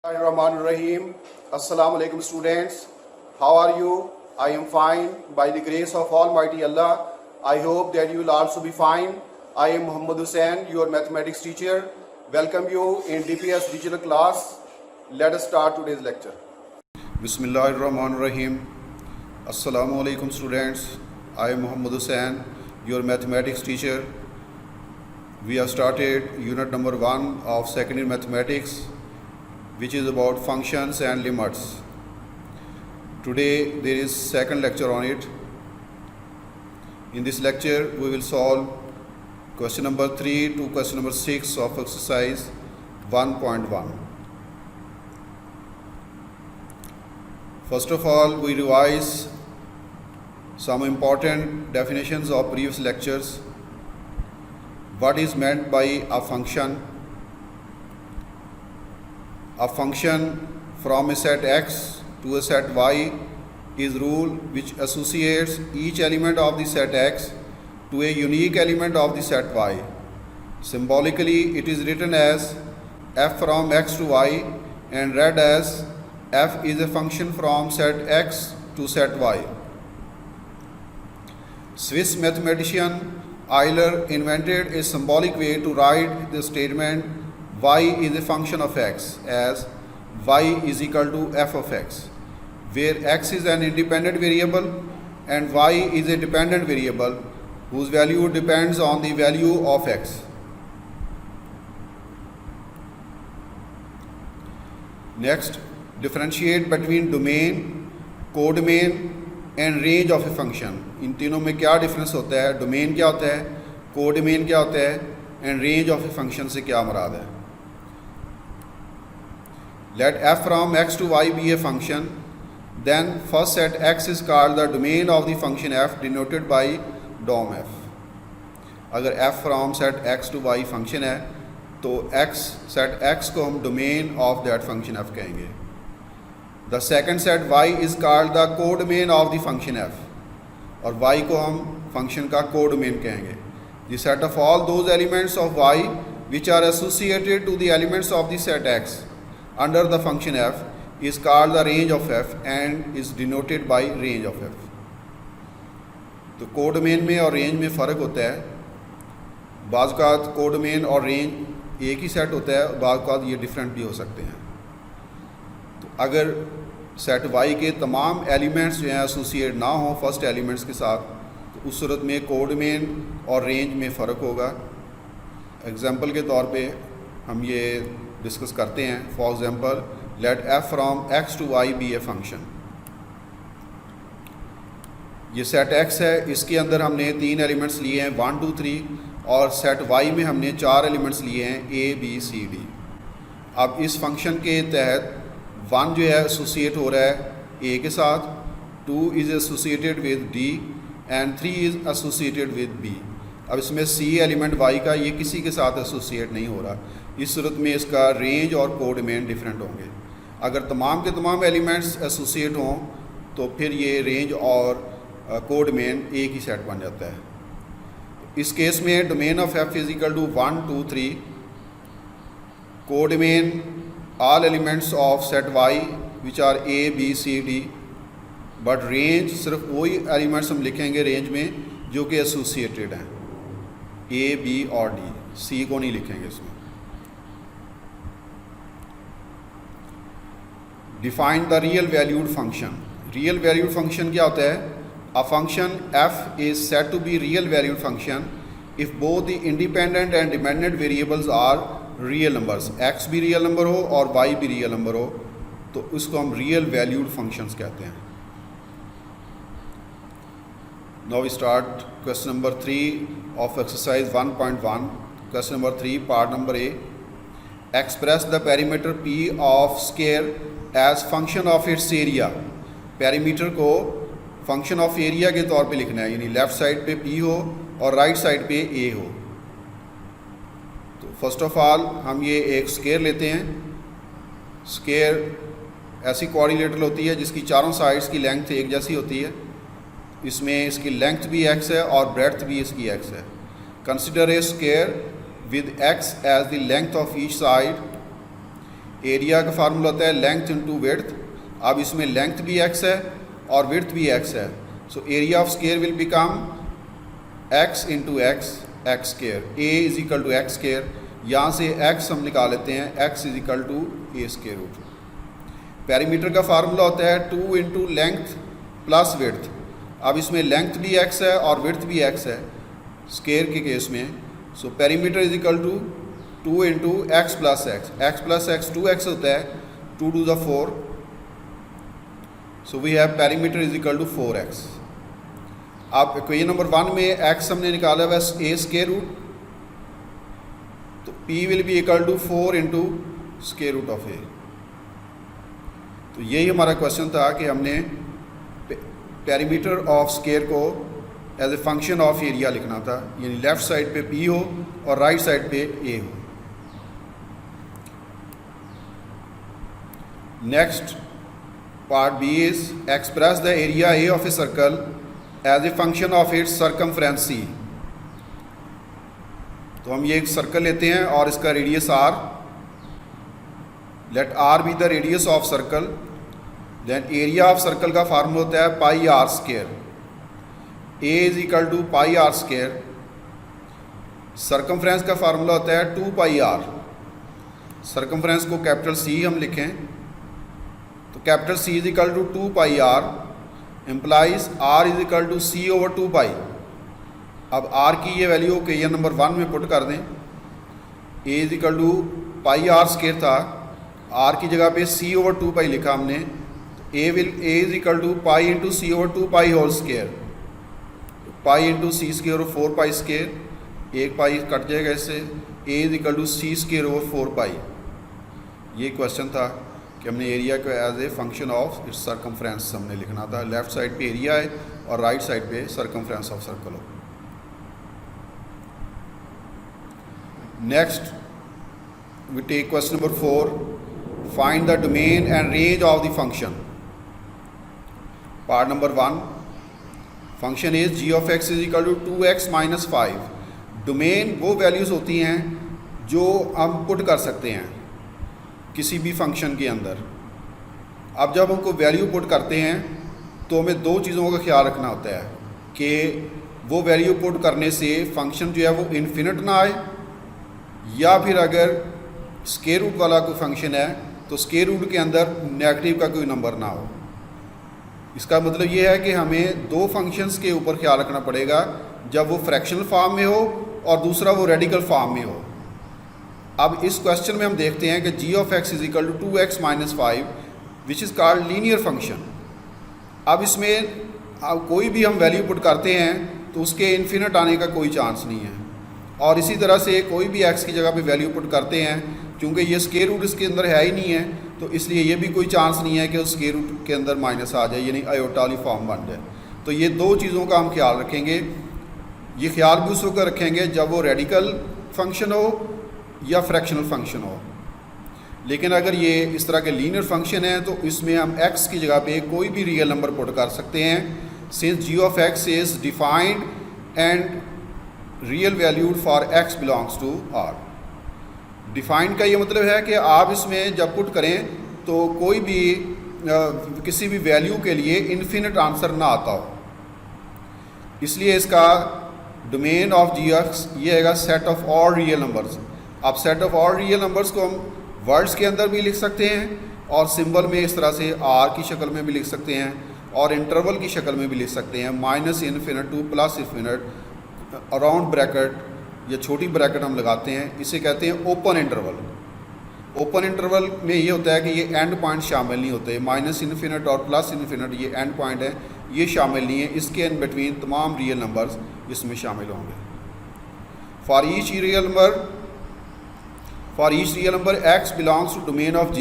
Bismillahirrahmanirrahim. Assalamu alaikum students. How are you? I am fine by the grace of Almighty Allah. I hope that you will also be fine. I am Muhammad Hussain, your mathematics teacher. Welcome you in DPS digital class. Let us start today's lecture. Bismillahirrahmanirrahim. Assalamu alaikum students. I am Muhammad Hussain, your mathematics teacher. We have started unit number 1 of second year mathematics, which is about functions and limits. Today there is second lecture on it. In this lecture we will solve question number 3 to question number 6 of exercise 1.1. First of all, we revise some important definitions of previous lectures. What is meant by a function? A function from a set X to a set Y is rule which associates each element of the set X to a unique element of the set Y. Symbolically, it is written as f from X to Y and read as f is a function from set X to set Y. Swiss mathematician Euler invented a symbolic way to write the statement y is a function of x as y is equal to f of x, where x is an independent variable and y is a dependent variable whose value depends on the value of x. Next, differentiate between domain, codomain and range of a function. इन तीनों में क्या difference होता है? Domain क्या होता है, codomain क्या होता है and range of a function से क्या मुराद है? Let f from x to y be a function, then first set x is called the domain of the function f denoted by dom f. अगर f from set x to y function है तो x set x को हम domain of that function f कहेंगे. The second set y is called the codomain of the function f और y को हम function का codomain कहेंगे. The set of all those elements of y which are associated to the elements of the set x under the function f is called the range of f and is denoted by range of f. तो codomain में और range में फ़र्क होता है. बाज़ औक़ात codomain और रेंज एक ही सेट होता है, बाज़ औक़ात ये डिफरेंट भी हो सकते हैं. तो अगर सेट y के तमाम एलिमेंट्स जो हैं एसोसिएट ना हों फर्स्ट एलिमेंट्स के साथ, तो उस सूरत में कोडोमेन और रेंज में फ़र्क होगा. एग्जांपल के तौर पे हम ये डिस्कस करते हैं. For example, let f from x to y be a function. ये सेट x है, इसके अंदर हमने 3 एलिमेंट्स लिए हैं 1 2 3 और सेट y में हमने 4 एलिमेंट्स लिए हैं a b c d. अब इस फंक्शन के तहत 1 जो है एसोसिएट हो रहा है a के साथ, 2 is associated with d and 3 is associated with b. अब इसमें c एलिमेंट y का ये किसी के साथ एसोसिएट नहीं हो रहा. इस सूरत में इसका रेंज और कोडोमेन डिफरेंट होंगे. अगर तमाम के तमाम एलिमेंट्स एसोसिएट हों तो फिर ये रेंज और कोडोमेन एक ही सेट बन जाता है. इस केस में domain of f is equal to 1 2 3, codomain all elements of set y which are a b c d, but range सिर्फ वही एलिमेंट्स हम लिखेंगे रेंज में जो कि एसोसिएटेड हैं, a b और d, c को नहीं लिखेंगे इसमें. Define the real valued function. Real valued function क्या होता है? A function f is said to be real valued function if both the independent and dependent variables are real numbers. x भी real number हो और y भी real number हो तो उसको हम रियल वैल्यूड फंक्शंस कहते हैं. Now we start question number 3 of exercise 1.1. Question number 3 part number A. Express the perimeter p of square as function of its area. Perimeter को फंक्शन ऑफ एरिया के तौर पे लिखना है, यानी लेफ़्ट साइड पे p हो और राइट साइड पे a हो. तो फर्स्ट ऑफ ऑल हम ये एक स्क्वायर लेते हैं. स्क्वायर ऐसी कोऑर्डिनेटर होती है जिसकी चारों साइड्स की लेंथ एक जैसी होती है. इसमें इसकी लेंथ भी x है और ब्रेड्थ भी इसकी x है. Consider a square with x as the length of each side. Area का फार्मूला होता है लेंथ इंटू विड्थ। अब इसमें लेंथ भी x है और विड्थ भी x है, so area of square will become x into x square, a is equal to x square. यहाँ से x हम निकाल लेते हैं, x is equal to a square root. Perimeter का फार्मूला होता है 2 इंटू लेंथ प्लस विड्थ। अब इसमें लेंथ भी x है और विड्थ भी x है स्क्वायर के केस में, so perimeter is equal to 2 into x plus x 2x होता है, 2 to the 4, so we have perimeter is equal to 4x। अब इक्वेशन नंबर 1 में x हमने निकाला हुआ है a स्क्वायर रूट, तो p will be equal to 4 into square root of a। तो यही हमारा क्वेश्चन था कि हमने पेरीमीटर ऑफ स्क्वायर को as a function of area लिखना था, यानी लेफ्ट साइड पे p हो और राइट साइड पे a हो। Next part b is express the area a of a circle as a function of its circumference c। तो हम ये एक सर्कल लेते हैं और इसका radius r, let r be the radius of circle, then area of circle का formula होता है pi r square, a is equal to pi r square. Circumference का फार्मूला होता है 2 पाई r। सर्कमफ्रेंस को कैपिटल C हम लिखें, तो capital C is equal to 2 pi r implies r is equal to C over 2 pi. अब r की ये वैल्यू इक्वेशन नंबर 1 में पुट कर दें, a is equal to pi r square था, r की जगह पे C ओवर 2 पाई लिखा हमने, a is equal to pi into c over 2 pi whole square, pi into c square over 4 pi square, एक पाई कट जाएगा इससे, a is equal to c square over 4 pi. ये question था कि हमने area को as a function of its circumference हमने लिखना था, लेफ्ट साइड पे एरिया है और राइट साइड पे सर्कमफ्रेंस ऑफ सर्कल हो। Next we take question number 4, find the domain and range of the function. Part number 1, function is g of x is equal to 2x minus 5। Domain वो values होती हैं जो हम put कर सकते हैं किसी भी फंक्शन के अंदर। अब जब हमको वैल्यू पुट करते हैं तो हमें दो चीज़ों का ख्याल रखना होता है कि वो वैल्यू पुट करने से फंक्शन जो है वो इन्फिनिट ना आए, या फिर अगर स्क्वायर रूट वाला कोई फंक्शन है तो स्क्वायर रूट के अंदर नेगेटिव का कोई नंबर ना हो। इसका मतलब ये है कि हमें दो फंक्शंस के ऊपर ख्याल रखना पड़ेगा, जब वो फ्रैक्शनल फॉर्म में हो और दूसरा वो रेडिकल फॉर्म में हो। अब इस क्वेश्चन में हम देखते हैं कि g of x is equal to 2x minus 5 which is called linear function. अब इसमें अब कोई भी हम वैल्यू पुट करते हैं तो उसके इन्फिनिट आने का कोई चांस नहीं है, और इसी तरह से कोई भी x की जगह पे वैल्यू पुट करते हैं, क्योंकि ये स्क्वायर रूट इसके अंदर है ही नहीं है, तो इसलिए ये भी कोई चांस नहीं है कि उस स्क्वायर रूट के अंदर माइनस आ जाए, यानी आयोटा वाली फॉर्म बन जाए। तो ये दो चीज़ों का हम ख्याल रखेंगे। ये ख्याल भी उस वक्त रखेंगे जब वो रेडिकल फंक्शन हो या फ्रैक्शनल फंक्शन हो। लेकिन अगर ये इस तरह के लीनियर फंक्शन है तो इसमें हम x की जगह पे कोई भी रियल नंबर पुट कर सकते हैं, since g of x is defined and real valued for x belongs to R। Defined का ये मतलब है कि आप इसमें जब पुट करें तो कोई भी किसी भी वैल्यू के लिए इन्फिनिट आंसर ना आता हो, इसलिए इसका डोमेन ऑफ जी एक्स ये है set of all real numbers. अब set of all real numbers को हम वर्ड्स के अंदर भी लिख सकते हैं और सिंबल में इस तरह से आर की शक्ल में भी लिख सकते हैं और इंटरवल की शक्ल में भी लिख सकते हैं, minus infinite to plus infinite, around bracket या छोटी ब्रैकेट हम लगाते हैं, इसे कहते हैं ओपन इंटरवल। ओपन इंटरवल में ये होता है कि ये एंड पॉइंट शामिल नहीं होते, माइनस इन्फिनिट और प्लस इन्फिनिट ये एंड पॉइंट है, ये शामिल नहीं है, इसके इन बिटवीन तमाम रियल नंबर्स इसमें शामिल होंगे। For each real number x belongs to domain of g,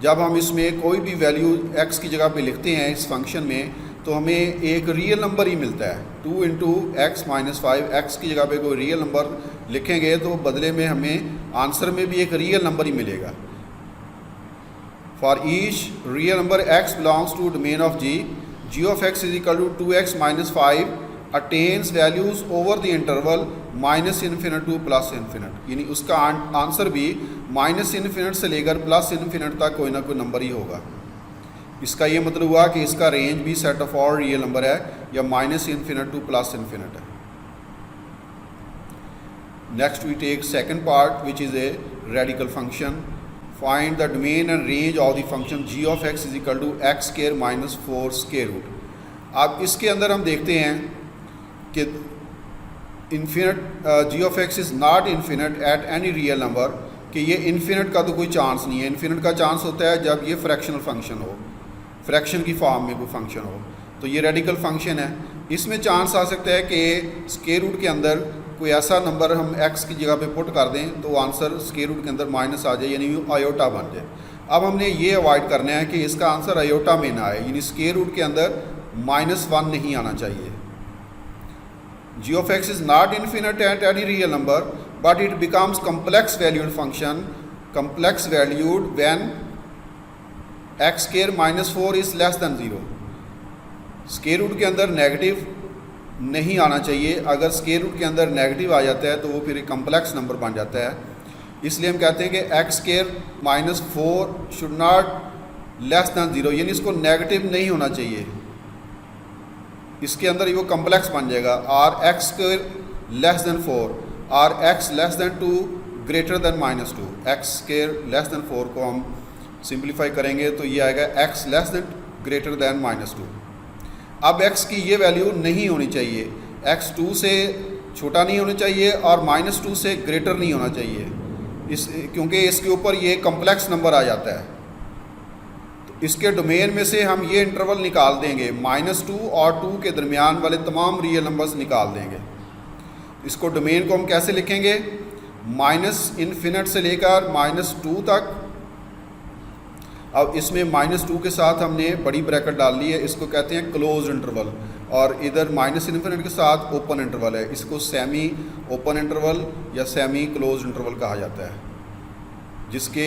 जब हम इसमें कोई भी वैल्यू x की जगह पे लिखते हैं इस फंक्शन में तो हमें एक रियल नंबर ही मिलता है। 2 इंटू एक्स माइनस 5, एक्स की जगह पे कोई रियल नंबर लिखेंगे तो बदले में हमें आंसर में भी एक रियल नंबर ही मिलेगा। For each real number x belongs to domain of g of x is equal to 2x minus 5 attains values over the interval minus infinite to plus infinite, यानी उसका आंसर भी minus infinite से लेकर plus infinite तक कोई ना कोई number ही होगा। इसका ये मतलब हुआ कि इसका रेंज भी set of all real number है या minus infinite to plus infinite है। Next we take second part which is a radical function. Find the domain and range of the function g of x is equal to x square minus 4 square root. अब इसके अंदर हम देखते हैं कि infinite g of x is not infinite at any real number, कि ये infinite का तो कोई चांस नहीं है। इन्फिनिट का चांस होता है जब ये फ्रैक्शनल फंक्शन हो, फ्रैक्शन की फॉर्म में कोई फंक्शन हो, तो ये रेडिकल फंक्शन है। इसमें चांस आ सकता है कि स्क्वायर रूट के अंदर कोई ऐसा नंबर हम x की जगह पे पुट कर दें तो आंसर स्क्वायर रूट के अंदर माइनस आ जाए, यानी आयोटा बन जाए। अब हमने ये अवॉइड करना है कि इसका आंसर आयोटा में ना आए, यानी स्क्वायर रूट के अंदर -1 नहीं आना चाहिए। G of x is not infinite at any real number but it becomes complex valued function, complex valued when x square minus 4 is less than 0। Square root के अंदर नेगेटिव नहीं आना चाहिए। अगर स्क्वायर रूट के अंदर नेगेटिव आ जाता है तो वो फिर एक कम्प्लेक्स नंबर बन जाता है। इसलिए हम कहते हैं कि x square minus 4 should not less than 0, यानी इसको नेगेटिव नहीं होना चाहिए, इसके अंदर ही वो कम्प्लेक्स बन जाएगा। Or x square less than 4, or x less than 2 greater than -2। X square less than 4 को हम सिंप्लीफाई करेंगे तो ये आएगा x less than greater than -2। अब x की ये वैल्यू नहीं होनी चाहिए, x 2 से छोटा नहीं होना चाहिए और -2 से ग्रेटर नहीं होना चाहिए, क्योंकि इसके ऊपर ये कम्प्लेक्स नंबर आ जाता है। तो इसके डोमेन में से हम ये इंटरवल निकाल देंगे, -2 और 2 के दरमियान वाले तमाम रियल नंबर्स निकाल देंगे। इसको डोमेन को हम कैसे लिखेंगे, माइनस इन्फिनिट से लेकर -2 तक। अब इसमें -2 के साथ हमने बड़ी ब्रैकेट डाल ली है, इसको कहते हैं क्लोज इंटरवल, और इधर माइनस इन्फिनिट के साथ ओपन इंटरवल है, इसको सेमी ओपन इंटरवल या सेमी क्लोज इंटरवल कहा जाता है। जिसके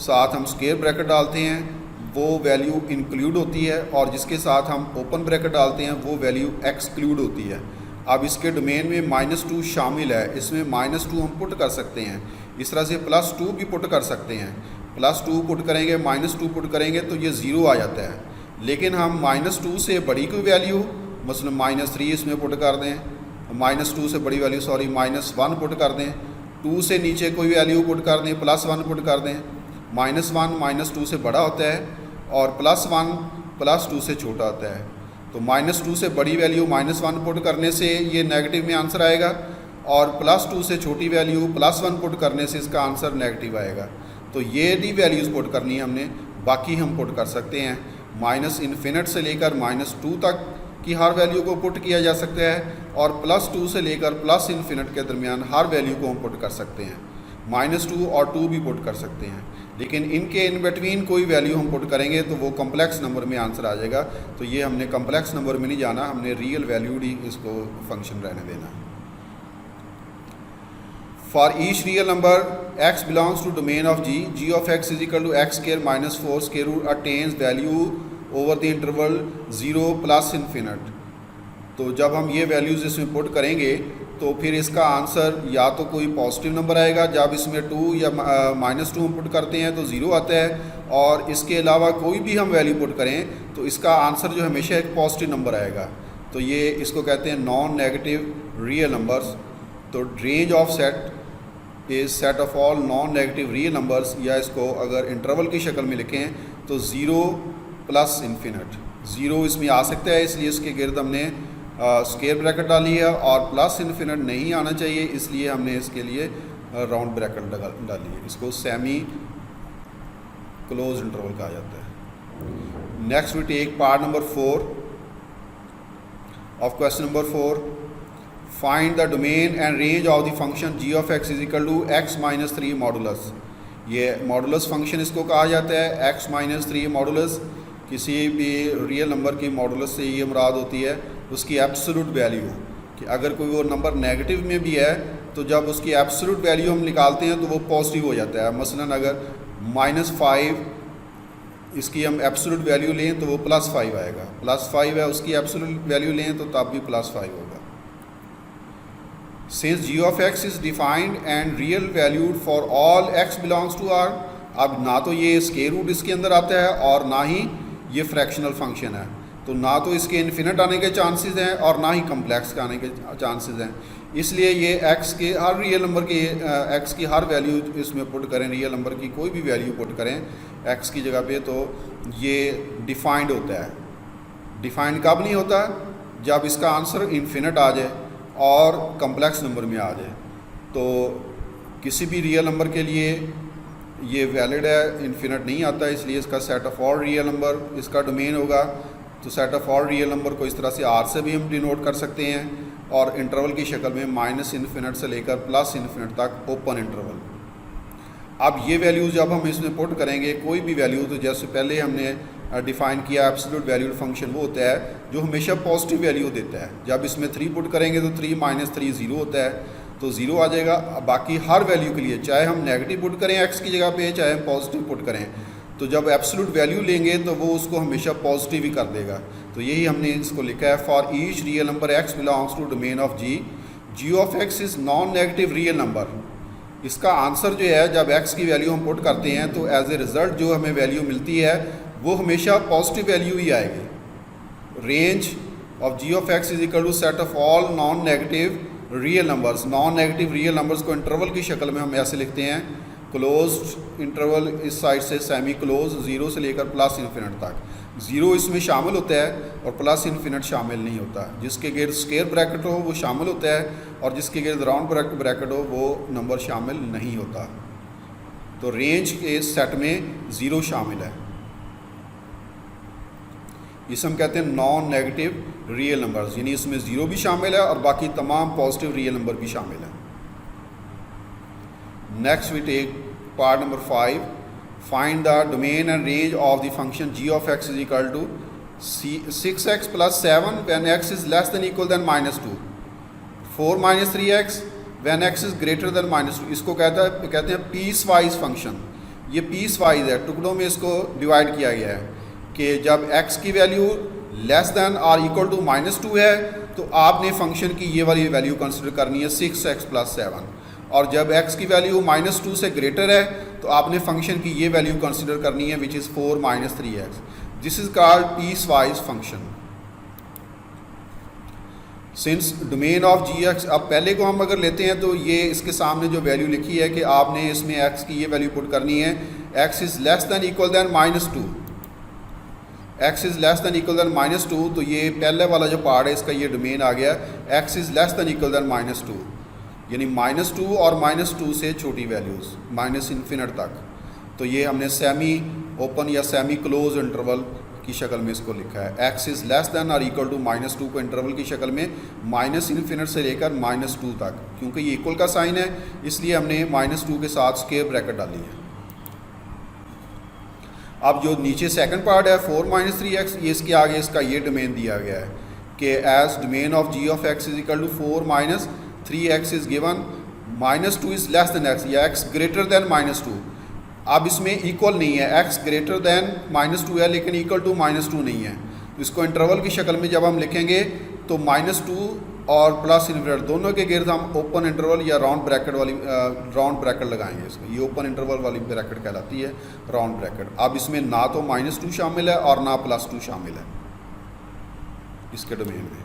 साथ हम स्क्वायर ब्रैकेट डालते हैं वो वैल्यू इंक्लूड होती है, और जिसके साथ हम ओपन ब्रैकेट डालते हैं वो वैल्यू एक्सक्लूड होती है। अब इसके डोमेन में -2 शामिल है, इसमें -2 हम पुट कर सकते हैं, इस तरह से +2 भी पुट कर सकते हैं। +2 पुट करेंगे, -2 पुट करेंगे तो ये 0 आ जाता है। लेकिन हम -2 से बड़ी कोई वैल्यू, मसलन -3 इसमें पुट कर दें, -2 से बड़ी वैल्यू -1 पुट कर दें, 2 से नीचे कोई वैल्यू पुट कर दें, +1 पुट कर दें। -1 -2 से बड़ा होता है और +1 +2 से छोटा होता है। तो -2 से बड़ी वैल्यू -1 पुट करने से ये नेगेटिव में आंसर आएगा, और +2 से छोटी वैल्यू +1 पुट करने से इसका आंसर नेगेटिव आएगा। तो ये डी वैल्यूज़ पुट करनी है हमने, बाकी हम पुट कर सकते हैं। माइनस इन्फिनिट से लेकर -2 तक की हर वैल्यू को पुट किया जा सकता है, और +2 से लेकर प्लस इन्फिनिट के दरमियान हर वैल्यू को हम पुट कर सकते हैं। -2 और 2 भी पुट कर सकते हैं, लेकिन इनके इन बिटवीन कोई वैल्यू हम पुट करेंगे तो वो कम्प्लेक्स नंबर में आंसर आ जाएगा। तो ये हमने कम्प्लेक्स नंबर में नहीं जाना, हमने रियल वैल्यूड ही इसको फंक्शन रहने देना। For each real number x belongs to domain of g of x is equal to x square minus 4 square root attains value over the interval 0 plus infinite। तो जब हम ये वैल्यूज़ इसमें put करेंगे तो फिर इसका आंसर या तो कोई पॉजिटिव नंबर आएगा, जब इसमें 2 या -2 हम पुट करते हैं तो 0 आता है, और इसके अलावा कोई भी हम वैल्यू पुट करें तो इसका आंसर जो हमेशा एक पॉजिटिव नंबर आएगा। तो ये इसको कहते हैं नॉन नेगेटिव रियल नंबर्स। तो range of set is set of all non negative real numbers, या इसको अगर इंटरवल की शक्ल में लिखें तो 0 प्लस इन्फिनिट। 0 इसमें आ सकता है, इसलिए इसके गिर्द हमने स्क्वायर ब्रैकेट डाली है, और प्लस इन्फिनिट नहीं आना चाहिए, इसलिए हमने इसके लिए राउंड ब्रैकेट डाली है। इसको सेमी क्लोज इंटरवल कहा जाता है। Next we take part number 4 of question number 4। Find the domain and range of the function g of x is equal to x - 3 modulus. ये मॉडुलस फंक्शन इसको कहा जाता है। x - 3 मॉडुलस, किसी भी रियल नंबर की मॉडुलस से ये मुराद होती है उसकी एब्सोल्यूट वैल्यू, कि अगर कोई वो नंबर नेगेटिव में भी है तो जब उसकी एब्सोल्यूट वैल्यू हम निकालते हैं तो वो पॉजिटिव हो जाता है। मसलन अगर -5 इसकी हम एब्सोल्यूट वैल्यू लें तो वो +5 आएगा, +5 है उसकी एब्सोल्यूट वैल्यू लें तो तब भी +5 होगा। Since g of x is defined and real valued for all x belongs to R, अब ना तो ये स्क्वायर रूट इसके अंदर आता है और ना ही ये फ्रैक्शनल फंक्शन है, तो ना तो इसके इन्फिनिट आने के चांसेस हैं और ना ही कम्प्लेक्स के आने के चांसेस हैं। इसलिए ये एक्स के हर रियल नंबर के एक्स की हर वैल्यू इसमें पुट करें, रियल नंबर की कोई भी वैल्यू पुट करें एक्स की जगह पे, तो ये डिफाइंड होता है। डिफाइंड कब नहीं होता? जब इसका आंसर इन्फिनिट आ जाए और कम्प्लेक्स नंबर में आ जाए। तो किसी भी रियल नंबर के लिए ये वैलिड है, इन्फिनिट नहीं आता, इसलिए इसका set of all real number इसका डोमेन होगा। तो set of all real number को इस तरह से आर से भी हम डिनोट कर सकते हैं और इंटरवल की शक्ल में माइनस इन्फिनिट से लेकर प्लस इन्फिनिट तक ओपन इंटरवल। अब ये वैल्यूज़ जब हम इसमें पुट करेंगे कोई भी वैल्यू, तो जैसे पहले हमने डिफ़ाइन किया एब्सोल्यूट वैल्यूड फंक्शन वो होता है जो हमेशा पॉजिटिव वैल्यू देता है। जब इसमें 3 पुट करेंगे तो 3 - 3 0 होता है, तो 0 आ जाएगा। बाकी हर वैल्यू के लिए चाहे हम नेगेटिव पुट करें एक्स की जगह पे, चाहे हम पॉजिटिव पुट करें, तो जब एब्सोल्यूट वैल्यू लेंगे तो वो उसको हमेशा पॉजिटिव ही कर देगा। तो यही हमने इसको लिखा है, for each real number x belongs to domain of g, g of x is non negative real number. इसका आंसर जो है जब एक्स की वैल्यू हम पुट करते हैं तो एज ए रिज़ल्ट जो हमें वैल्यू मिलती है वो हमेशा पॉजिटिव वैल्यू ही आएगी। Range of g of x is equal to set of all non negative real numbers. Non negative real numbers को इंटरवल की शक्ल में हम ऐसे लिखते हैं, क्लोज्ड इंटरवल इस साइड से सेमी क्लोज, 0 से लेकर प्लस इन्फिनिट तक। 0 इसमें शामिल होता है और प्लस इन्फिनिट शामिल नहीं होता। जिसके गिर्द स्क्वायर ब्रैकेट हो वो शामिल होता है और जिसके गिर्द राउंड ब्रैकेट हो वो नंबर शामिल नहीं होता। तो रेंज के सेट में 0 शामिल है, इसे हम कहते हैं नॉन नेगेटिव रियल नंबर्स, यानी इसमें 0 भी शामिल है और बाकी तमाम पॉजिटिव रियल नंबर भी शामिल है। Next we take part number 5, find the domain and range of the function g of x is equal to 6x + 7 when x is less than equal than -2, 4 - 3x when x is greater than -2। इसको कहते हैं piecewise function. ये piecewise है, टुकड़ों में इसको divide किया गया है कि जब x की वैल्यू लेस दैन और इक्वल टू -2 है तो आपने फंक्शन की ये वाली वैल्यू कंसिडर करनी है 6x + 7, और जब x की वैल्यू -2 से ग्रेटर है तो आपने फंक्शन की ये वैल्यू कंसिडर करनी है which is 4 - 3x। This is called piecewise function. Since domain of g x, अब पहले को हम अगर लेते हैं तो ये इसके सामने जो वैल्यू लिखी है कि आपने इसमें x की ये वैल्यू पुट करनी है, x is less than equal than -2, x is less than equal than -2, तो ये पहले वाला जो पार्ट है इसका ये डोमेन आ गया, x is less than equal than -2, यानी -2 और -2 से छोटी वैल्यूज़ माइनस इन्फिनिट तक। तो ये हमने सेमी ओपन या सेमी क्लोज इंटरवल की शक्ल में इसको लिखा है। x इज़ लेस दैन और इक्वल टू -2 को इंटरवल की शक्ल में माइनस इन्फिनिट से लेकर -2 तक, क्योंकि ये इक्वल का साइन है इसलिए हमने -2 के साथ स्क्वायर ब्रैकेट डाली है। अब जो नीचे सेकंड पार्ट है 4 - 3x, ये इसके आगे इसका ये डोमेन दिया गया है कि as domain of g of x is equal to 4 - 3x is given, -2 is less than x या x ग्रेटर दैन -2। अब इसमें इक्वल नहीं है, x ग्रेटर दैन -2 है लेकिन इक्वल टू -2 नहीं है। तो इसको इंटरवल की शक्ल में जब हम लिखेंगे तो -2 और प्लस इन्फिनिट दोनों के गिर्द हम ओपन इंटरवल या राउंड ब्रैकेट लगाएंगे। इसको ये ओपन इंटरवल वाली ब्रैकेट कहलाती है, राउंड ब्रैकेट। अब इसमें ना तो -2 शामिल है और ना +2 शामिल है इसके डोमेन में।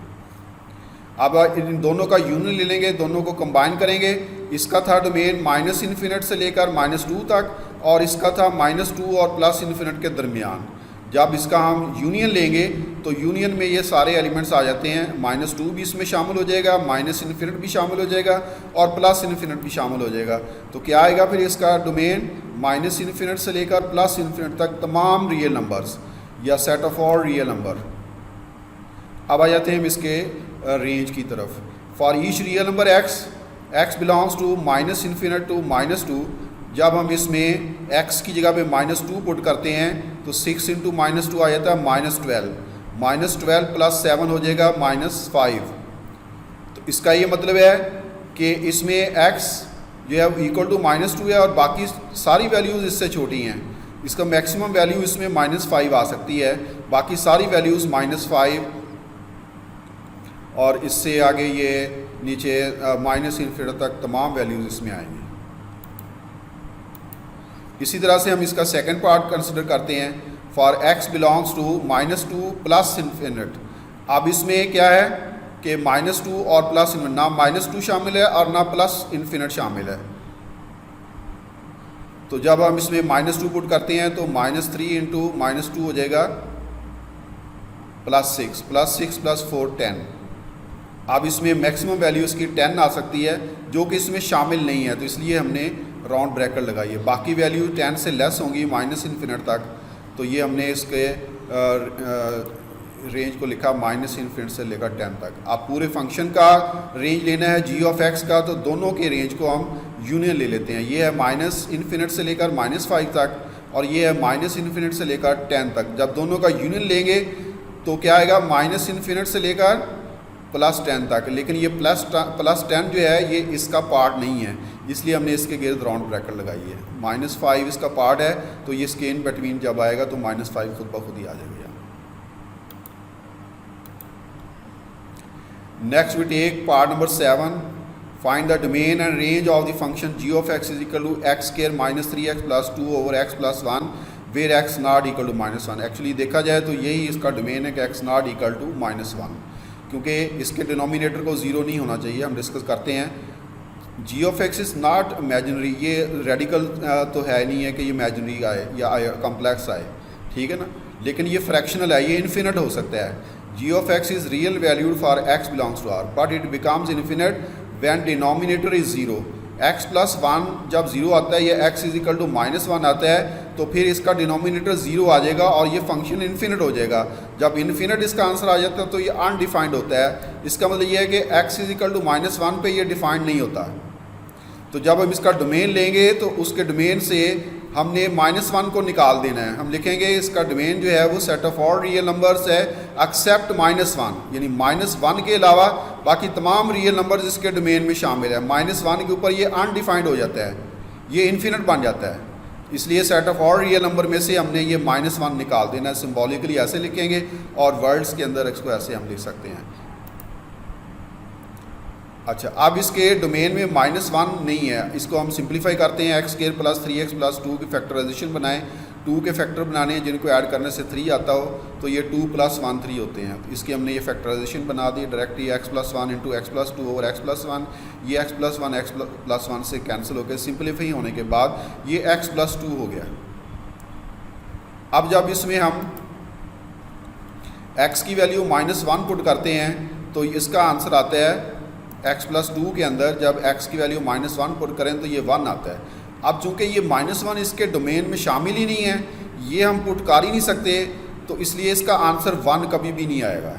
अब इन दोनों का यूनियन ले लेंगे, दोनों को कंबाइन करेंगे। इसका था डोमेन माइनस इन्फिनिट से लेकर -2 तक और इसका था -2 और प्लस इन्फिनिट के दरमियान। जब इसका हम यूनियन लेंगे तो यूनियन में ये सारे एलिमेंट्स आ जाते हैं, -2 भी इसमें शामिल हो जाएगा, माइनस इन्फिनिट भी शामिल हो जाएगा और प्लस इन्फिनिट भी शामिल हो जाएगा। तो क्या आएगा फिर इसका डोमेन माइनस इन्फिनिट से लेकर प्लस इन्फिनिट तक तमाम रियल नंबर्स या set of all real number. अब आ जाते हैं हम इसके रेंज की तरफ। For each real number x belongs to minus infinite to -2, जब हम इसमें x की जगह पे -2 पुट करते हैं तो 6 × -2 आ जाता है -12, -12 + 7 हो जाएगा -5। तो इसका ये मतलब है कि इसमें x जो है इक्वल टू -2 है और बाकी सारी वैल्यूज़ इससे छोटी हैं। इसका मैक्सिमम वैल्यू इसमें -5 आ सकती है, बाकी सारी वैल्यूज़ -5 और इससे आगे ये नीचे माइनस इन्फिनिटी तक तमाम वैल्यूज़ इसमें आएंगे। इसी तरह से हम इसका सेकंड पार्ट कंसिडर करते हैं, for x belongs to -2 plus infinite. अब इसमें क्या है कि -2 और प्लस इन्फिनिट, ना -2 शामिल है और ना प्लस इन्फिनिट शामिल है। तो जब हम इसमें -2 पुट करते हैं तो -3 इंटू -2 हो जाएगा +6 + 4 10। अब इसमें मैक्सिमम वैल्यू इसकी 10 आ सकती है जो कि इसमें शामिल नहीं है, तो इसलिए हमने राउंड ब्रैकेट लगाई है। बाकी वैल्यू 10 से लेस होंगी -इन्फिनिट तक, तो ये हमने इसके रेंज को लिखा -इन्फिनिट से लेकर 10 तक। अब पूरे फंक्शन का रेंज लेना है g ऑफ x का, तो दोनों के रेंज को हम यूनियन ले लेते हैं। ये है -इन्फिनिट से लेकर -5 तक और ये है -इन्फिनिट से लेकर 10 तक। जब दोनों का यूनियन लेंगे तो क्या आएगा, -इन्फिनिट से लेकर +10 तक। लेकिन ये +10 जो है ये इसका पार्ट नहीं है, इसलिए हमने इसके गिर्द राउंड ब्रैकेट लगाई है। -5 इसका पार्ट है, तो ये इसके इन बिटवीन जब आएगा तो -5 खुद ब खुद ही आ जाएगा। Next we take part number 7, find the domain and range of the function g of x is equal to x² -3x + 2 over x + 1 where x not equal to -1। Actually देखा जाए तो यही इसका डोमेन है कि x नॉट इक्वल टू -1, क्योंकि इसके denominator को 0 नहीं होना चाहिए। हम डिस्कस करते हैं g of x is not imaginary, ये रेडिकल तो है नहीं है कि ये इमेजिनरी आए या कॉम्प्लेक्स आए, ठीक है ना, लेकिन ये फ्रैक्शनल है, ये इन्फिनिट हो सकता है। g of x is real valued for x belongs to R, but it becomes infinite when denominator is 0। x + 1 जब 0 आता है या x इज इक्वल टू -1 आता है तो फिर इसका डिनोमिनेटर 0 आ जाएगा और ये फंक्शन इन्फिनिट हो जाएगा। जब इन्फिनिट इसका आंसर आ जाता है तो ये अनडिफाइंड होता है। इसका मतलब ये है कि x इज इक्वल टू -1 पे ये डिफाइंड नहीं होता। तो जब हम इसका डोमेन लेंगे तो उसके डोमेन से हमने -1 को निकाल देना है। हम लिखेंगे इसका डोमेन जो है वो set of all real numbers है एक्सेप्ट -1, यानी -1 के अलावा बाकी तमाम रियल नंबर्स इसके डोमेन में शामिल है। -1 के ऊपर ये अनडिफाइंड हो जाता है, ये इन्फिनिट बन जाता है। इसलिए set of all real number में से हमने ये -1 निकाल देना है। सिम्बॉलिकली ऐसे लिखेंगे और वर्ड्स के अंदर इसको ऐसे हम लिख सकते हैं। अच्छा, अब इसके डोमेन में -1 नहीं है, इसको हम सिंप्लीफाई करते हैं। x² + 3x + 2 की फैक्टराइजेशन बनाएं। 2 के फैक्टर बनाने हैं जिनको ऐड करने से 3 आता हो, तो ये 2 + 1 3 होते हैं। तो इसकी हमने ये फैक्टराइजेशन बना दी डायरेक्ट, ये x + 1 × x + 2 ओवर x + 1, ये x + 1 x + 1 से कैंसिल हो गया। सिंप्लीफाई होने के बाद ये x + 2 हो गया। अब जब इसमें हम x की वैल्यू -1 पुट करते हैं तो इसका आंसर आता है x + 2 के अंदर जब x की वैल्यू -1 पुट करें तो ये 1 आता है। अब चूंकि ये -1 इसके डोमेन में शामिल ही नहीं है, ये हम पुट कर ही नहीं सकते, तो इसलिए इसका आंसर 1 कभी भी नहीं आएगा।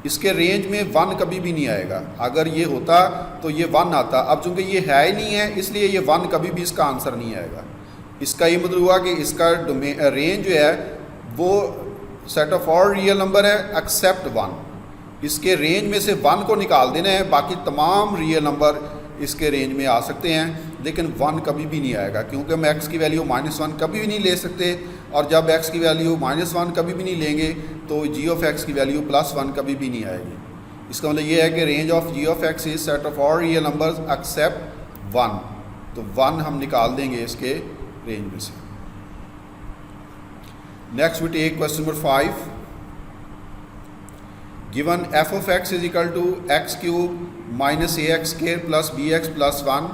इसके रेंज में 1 कभी भी नहीं आएगा। अगर ये होता तो ये 1 आता। अब चूंकि ये है ही नहीं है, इसलिए ये 1 कभी भी इसका आंसर नहीं आएगा। इसका ये मतलब हुआ कि इसका डोमेन रेंज जो है वो set of all real number है एक्सेप्ट 1। इसके रेंज में से 1 को निकाल देना है, बाकी तमाम रियल नंबर इसके रेंज में आ सकते हैं, लेकिन 1 कभी भी नहीं आएगा, क्योंकि हम x की वैल्यू -1 कभी भी नहीं ले सकते। और जब x की वैल्यू -1 कभी भी नहीं लेंगे तो g ऑफ x की वैल्यू +1 कभी भी नहीं आएगी। इसका मतलब ये है कि range of g of x is set of all real numbers accept 1। तो 1 हम निकाल देंगे इसके रेंज में से। Next we take question number 5। Given f of x is equal to x³ - ax² + bx + 1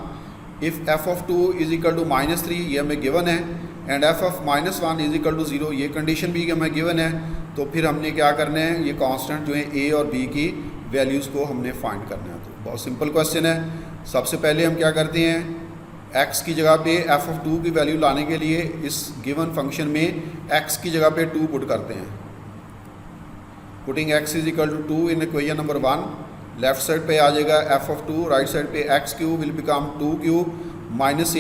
if f of 2 is equal to -3, ये हमें given है, and f of -1 is equal to 0, ये कंडीशन भी हमें गिवन है। तो फिर हमने क्या करना है, ये कांस्टेंट जो है a और b की वैल्यूज़ को हमने फाइंड करना है। तो बहुत सिंपल क्वेश्चन है। सबसे पहले हम क्या करते हैं, x की जगह पे f of 2 की वैल्यू लाने के लिए इस गिवन फंक्शन में x की जगह पे 2 पुट करते हैं। Putting x is equal to 2 in equation number 1, left side पे आ जाएगा f of 2, राइट साइड पे x³ will become 2³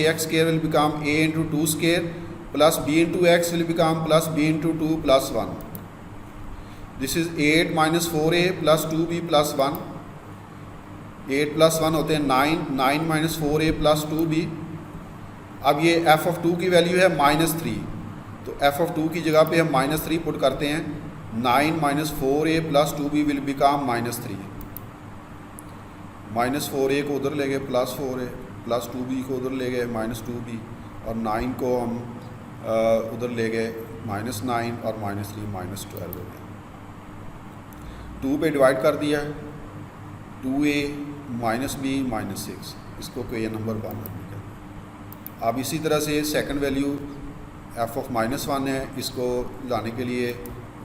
- ax² will become a × 2² plus b × x will become plus b × 2 + 1। This is 8 - 4a + 2b + 1। 8 + 1 होते हैं 9, 9 - 4a + 2b। अब ये f of 2 की value है -3, तो f of 2 की जगह पे हम -3 पुट करते हैं। 9 minus 4a plus 2b will become minus 3. Minus 4a को उधर ले गए प्लस 4a, प्लस 2b को उधर ले गए माइनस 2b, और 9 को हम उधर ले गए माइनस 9, और माइनस 3 माइनस 12 हो गया. 2 पे डिवाइड कर दिया, 2a माइनस b माइनस 6, इसको क्वेश्चन नंबर 1 हमने किया. अब इसी तरह से second value f of minus 1 है, इसको लाने के लिए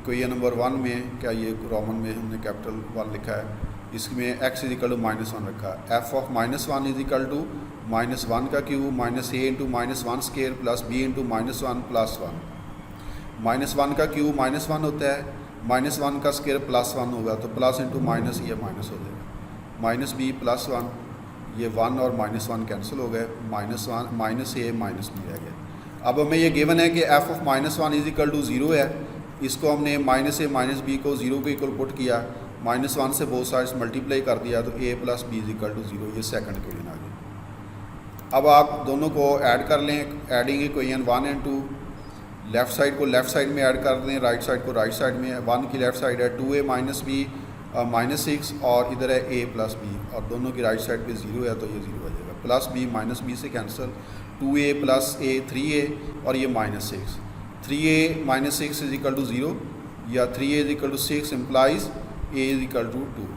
क्वेश्चन नंबर 1 में क्या ये रोमन में हमने कैपिटल 1 लिखा है, इसमें x is equal to minus 1 रखा है. f of minus 1 is equal to minus 1 का cube minus a into minus 1 square plus b into minus 1 plus 1. Minus 1 का क्यूब माइनस 1 होता है, माइनस 1 का स्केयर प्लस 1 होगा, तो प्लस इंटू माइनस ये माइनस हो जाएगा. माइनस b प्लस 1, ये 1 और माइनस 1 कैंसिल हो गए, minus 1 minus a minus b रह गया. अब हमें ये गिवन है कि f of minus 1 is equal to 0 है, इसको हमने माइनस a माइनस b को 0 के इक्वल पुट किया, माइनस 1 से बोथ साइड्स मल्टीप्लाई कर दिया, तो a plus b is equal to 0, ये सेकंड क्वेश्चन आ गया. अब आप दोनों को ऐड कर लें, adding equation 1 and 2, left side को लेफ़्ट साइड में ऐड कर दें, राइट साइड को राइट साइड में. 1 की लेफ़्ट साइड है 2a माइनस b माइनस 6, और इधर है a प्लस b, और दोनों की राइट साइड पे 0 है, तो ये 0 आ जाएगा. प्लस b माइनस b से cancel, 2a plus a 3a, और ये minus 6. 3a minus 6 is equal to 0, या 3a is equal to 6 implies a is equal to 2.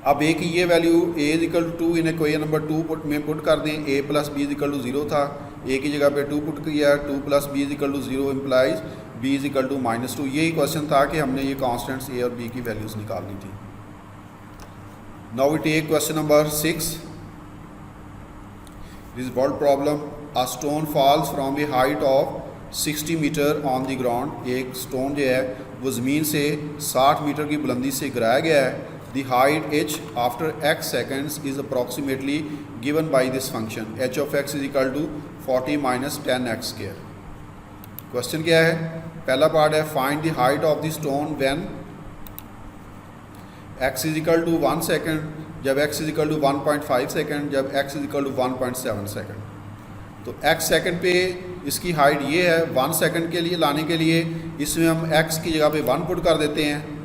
अब a की ये value a is equal to 2 इन्हें क्वेश्चन नंबर 2 में put कर दें. a plus b is equal to 0 था, a की जगह पे 2 पुट किया, 2 plus b is equal to 0 implies b is equal to minus 2. यही क्वेश्चन था कि हमने ये कॉन्स्टेंट्स a और b की वैल्यूज़ निकालनी थी. Now we take question number 6. This word problem, a stone falls from a height of 60 metre on the ground. एक स्टोन जो है वो ज़मीन से 60 मीटर की बुलंदी से गिराया गया है. The height h after x seconds is approximately given by this function h of x is equal to 40 minus 10x square. Question क्या है? पहला पार्ट है find the height of the stone when x is equal to 1 second, जब x is equal to 1.5 second, जब x is equal to 1.7 second. तो x second पे इसकी height ये है. 1 सेकंड के लिए लाने के लिए इसमें हम x की जगह पे 1 पुट कर देते हैं.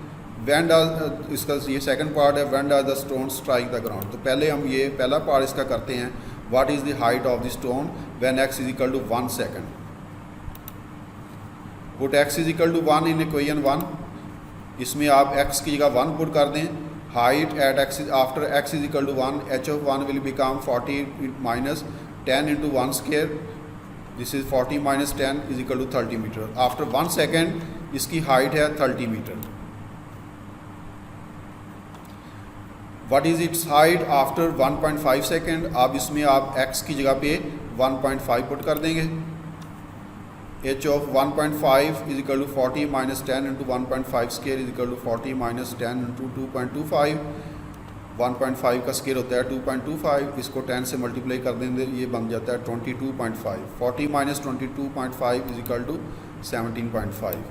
व्हेन डज, इसका ये सेकंड पार्ट है, when does the stone strike the ground. तो पहले हम ये पहला पार्ट इसका करते हैं, what is the height of the stone when x is equal to 1 second. Put x is equal to 1 in equation 1, इसमें आप x की जगह 1 पुट कर दें. Height at x after x is equal to 1, h of 1 will become 40 minus 10 into 1 square, this is 40 minus 10 is equal to 30 meter. After 1 second इसकी height है 30 meter. What is its height after 1.5 second? अब इसमें आप x की जगह पे 1.5 put कर देंगे. h of 1.5 is equal to 40 minus 10 into 1.5 square is equal to 40 minus 10 into 2.25. 1.5 का स्केयर होता है 2.25, इसको 10 से मल्टीप्लाई कर देंगे, ये बन जाता है 22.5. 40 minus 22.5 is equal to 17.5.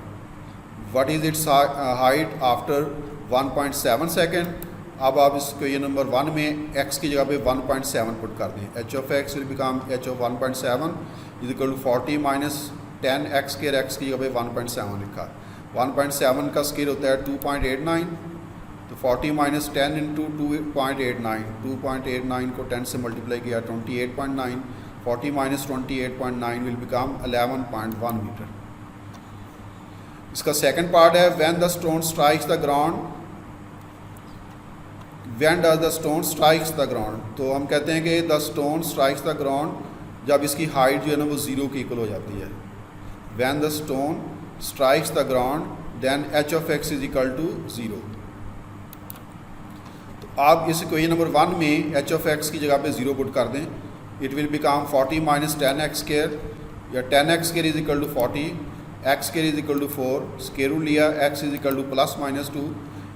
What is its height after 1.7 second. अब आप इस क्वेश्चन नंबर 1 में x की जगह पे 1.7 पुट कर दें. h of x will become h of 1.7 is equal to 40 minus 10 x square, x की जगह पे 1.7 लिखा. 1.7 का स्केयर होता है 2.89, तो 40 माइनस 10 इंटू 2.89, 2.89 को 10 से मल्टीप्लाई किया 28.9, 40 माइनस 28.9 विल बिकम 11.1 मीटर. इसका सेकंड पार्ट है when the stone strikes the ground, when does the stone strikes the ground. तो हम कहते हैं कि the stone strikes the ground जब इसकी हाइट जो है ना वो 0 की इक्वल हो जाती है. When the stone strikes the ground then h of x is equal to 0. आप इस क्वेश्चन नंबर 1 में h ऑफ x की जगह पे 0 पुट कर दें. It will become 40 minus 10x square, या 10x square is equal to 40, x square is equal to 4, square root लिया, x is equal to plus minus 2,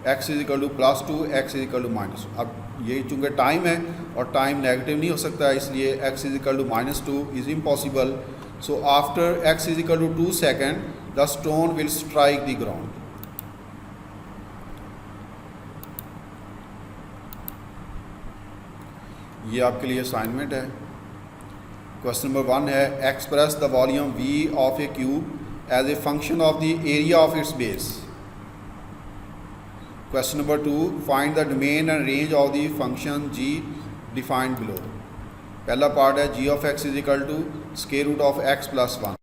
x is equal to plus 2, x is equal to minus 2. अब ये चूँकि time है और time negative नहीं हो सकता, इसलिए x is equal to minus 2 is impossible. So after x is equal to 2 second the stone will strike the ground. ये आपके लिए असाइनमेंट है. क्वेश्चन नंबर 1 है express the volume V of a cube as a function of the area of its base. Question number 2, find the domain and range of the function g defined below. पहला part है g of x is equal to square root of x plus 1.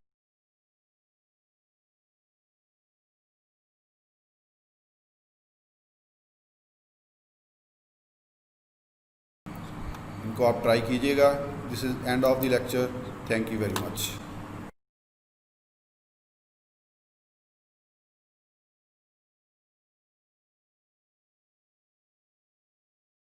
इनको आप try कीजिएगा. This is end of the lecture. Thank you very much.